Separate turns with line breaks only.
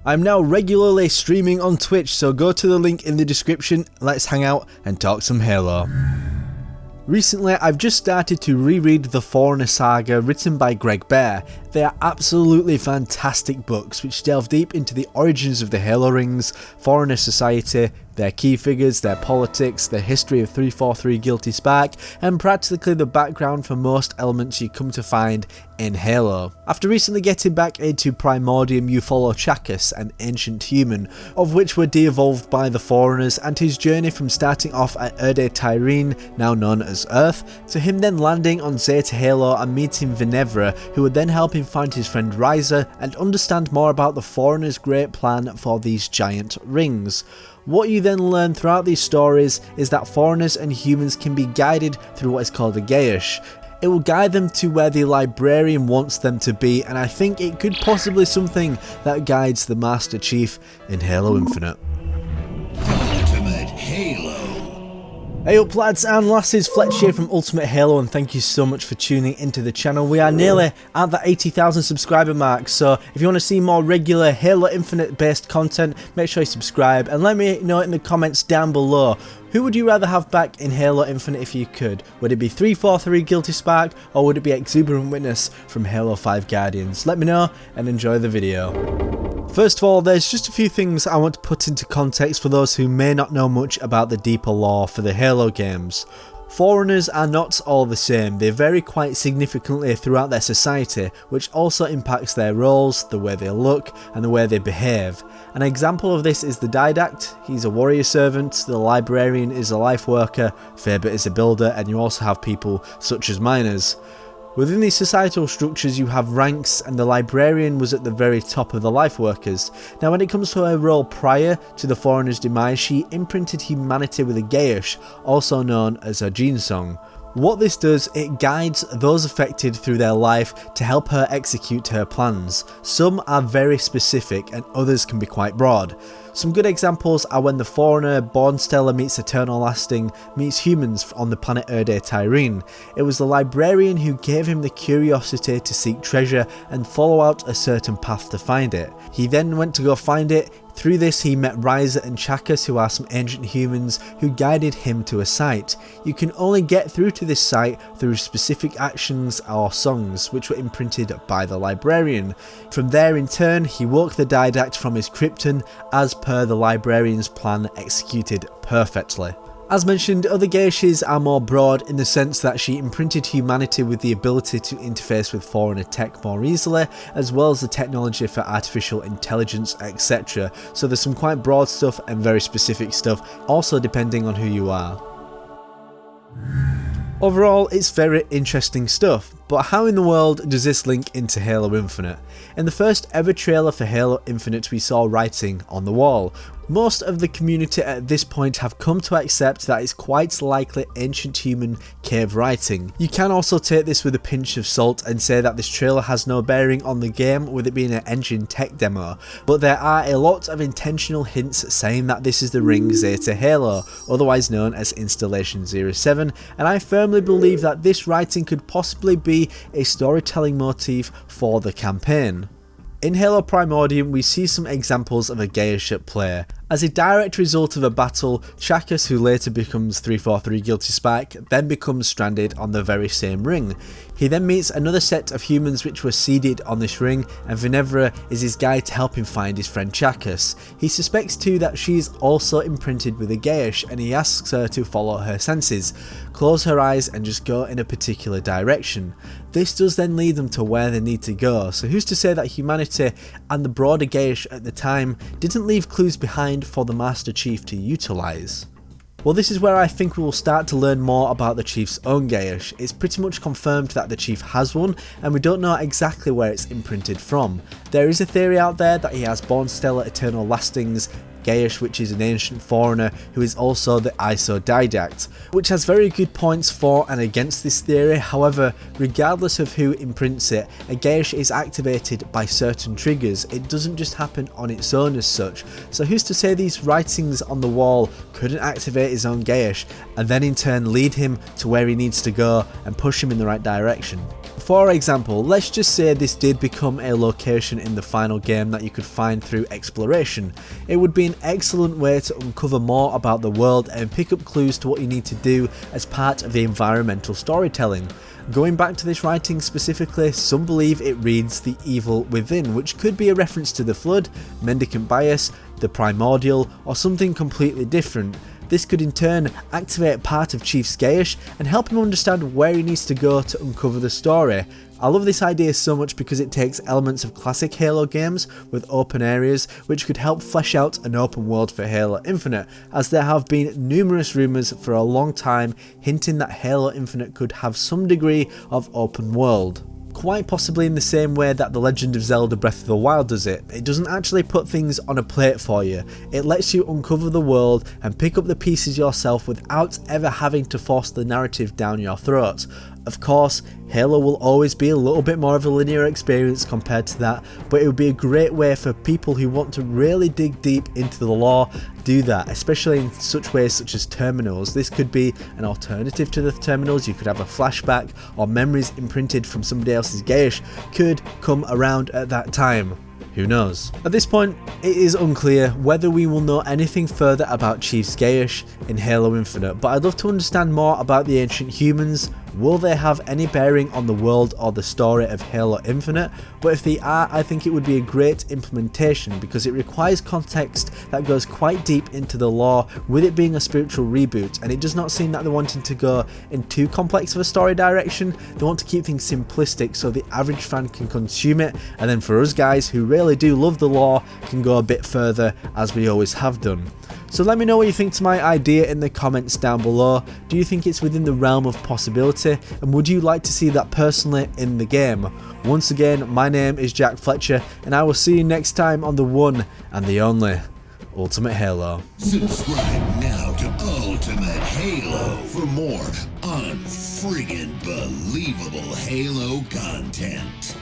I'm now regularly streaming on Twitch, so go to the link in the description, let's hang out and talk some Halo. Recently, I've just started to reread the Foreigner saga written by Greg Bear. They are absolutely fantastic books which delve deep into the origins of the Halo rings, Foreigner society, their key figures, their politics, the history of 343 Guilty Spark, and practically the background for most elements you come to find in Halo. After recently getting back into Primordium, you follow Chakos, an ancient human, of which were de-evolved by the Foreigners, and his journey from starting off at Erde Tyrene, now known as Earth, to him then landing on Zeta Halo and meeting Venevra, who would then help him find his friend Ryza and understand more about the Foreigners' great plan for these giant rings. What you then learn throughout these stories is that Foreigners and humans can be guided through what is called a Gaish. It will guide them to where the Librarian wants them to be, and I think it could possibly something that guides the Master Chief in Halo Infinite.
Ultimate Halo.
Hey up lads and lasses, Fletch here from Ultimate Halo, and thank you so much for tuning into the channel. We are nearly at the 80,000 subscriber mark, so if you want to see more regular Halo Infinite based content, make sure you subscribe and let me know in the comments down below. Who would you rather have back in Halo Infinite if you could? Would it be 343 Guilty Spark, or would it be Exuberant Witness from Halo 5 Guardians? Let me know and enjoy the video. First of all, there's just a few things I want to put into context for those who may not know much about the deeper lore for the Halo games. Foreigners are not all the same, they vary quite significantly throughout their society, which also impacts their roles, the way they look, and the way they behave. An example of this is the Didact. He's a warrior servant, the Librarian is a life worker, Faber is a builder, and you also have people such as miners. Within these societal structures you have ranks, and the Librarian was at the very top of the life workers. Now when it comes to her role prior to the Foreigner's demise, she imprinted humanity with a Gaish, also known as a Gene Song. What this does, it guides those affected through their life to help her execute her plans. Some are very specific and others can be quite broad. Some good examples are when the Foreigner Born Stellar meets Eternal Lasting meets humans on the planet Erde Tyrene. It was the Librarian who gave him the curiosity to seek treasure and follow out a certain path to find it. He then went to go find it. Through this he met Ryza and Chakos, who are some ancient humans who guided him to a site. You can only get through to this site through specific actions or songs which were imprinted by the Librarian. From there in turn he woke the Didact from his krypton as per the Librarian's plan, executed perfectly. As mentioned, other Gaishes are more broad in the sense that she imprinted humanity with the ability to interface with Foreigner tech more easily, as well as the technology for artificial intelligence, etc. So there's some quite broad stuff and very specific stuff, also depending on who you are. Overall, it's very interesting stuff, but how in the world does this link into Halo Infinite? In the first ever trailer for Halo Infinite we saw writing on the wall. Most of the community at this point have come to accept that it's quite likely ancient human cave writing. You can also take this with a pinch of salt and say that this trailer has no bearing on the game, with it being an engine tech demo, but there are a lot of intentional hints saying that this is the ring Zeta Halo, otherwise known as Installation 07, and I firmly believe that this writing could possibly be a storytelling motif for the campaign. In Halo Primordium we see some examples of a Gaish at play. As a direct result of a battle, Chakos, who later becomes 343 Guilty Spark, then becomes stranded on the very same ring. He then meets another set of humans which were seeded on this ring, and Venevra is his guide to help him find his friend Chakos. He suspects too that she is also imprinted with a Gaish, and he asks her to follow her senses, close her eyes and just go in a particular direction. This does then lead them to where they need to go, so who's to say that humanity and the broader Gaish at the time didn't leave clues behind for the Master Chief to utilise? Well, this is where I think we will start to learn more about the Chief's own Gaish. It's pretty much confirmed that the Chief has one, and we don't know exactly where it's imprinted from. There is a theory out there that he has Born Stellar Eternal Lastings Gaish, which is an ancient foreigner who is also the ISO Didact, which has very good points for and against this theory. However, regardless of who imprints it, a Gaish is activated by certain triggers. It doesn't just happen on its own as such, so who's to say these writings on the wall couldn't activate his own Gaish and then in turn lead him to where he needs to go and push him in the right direction? For example, let's just say this did become a location in the final game that you could find through exploration. It would be an excellent way to uncover more about the world and pick up clues to what you need to do as part of the environmental storytelling. Going back to this writing specifically, some believe it reads the evil within, which could be a reference to the flood, mendicant bias, the primordial, or something completely different. This could in turn activate part of Chief Skayish and help him understand where he needs to go to uncover the story. I love this idea so much because it takes elements of classic Halo games with open areas, which could help flesh out an open world for Halo Infinite, as there have been numerous rumours for a long time hinting that Halo Infinite could have some degree of open world. Quite possibly in the same way that The Legend of Zelda Breath of the Wild does it. It doesn't actually put things on a plate for you, it lets you uncover the world and pick up the pieces yourself without ever having to force the narrative down your throat. Of course, Halo will always be a little bit more of a linear experience compared to that, but it would be a great way for people who want to really dig deep into the lore do that, especially in such ways such as terminals. This could be an alternative to the terminals. You could have a flashback or memories imprinted from somebody else's Gayish could come around at that time. Who knows? At this point, it is unclear whether we will know anything further about Chief Skayish in Halo Infinite, but I'd love to understand more about the ancient humans. Will they have any bearing on the world or the story of Halo Infinite? But if they are, I think it would be a great implementation because it requires context that goes quite deep into the lore, with it being a spiritual reboot, and it does not seem that they're wanting to go in too complex of a story direction. They want to keep things simplistic so the average fan can consume it, and then for us guys who really do love the lore can go a bit further as we always have done. So let me know what you think to my idea in the comments down below. Do you think it's within the realm of possibility, and would you like to see that personally in the game? Once again, my name is Jack Fletcher, and I will see you next time on the one and the only Ultimate Halo.
Subscribe now to Ultimate Halo for more unfriggin' believable Halo content.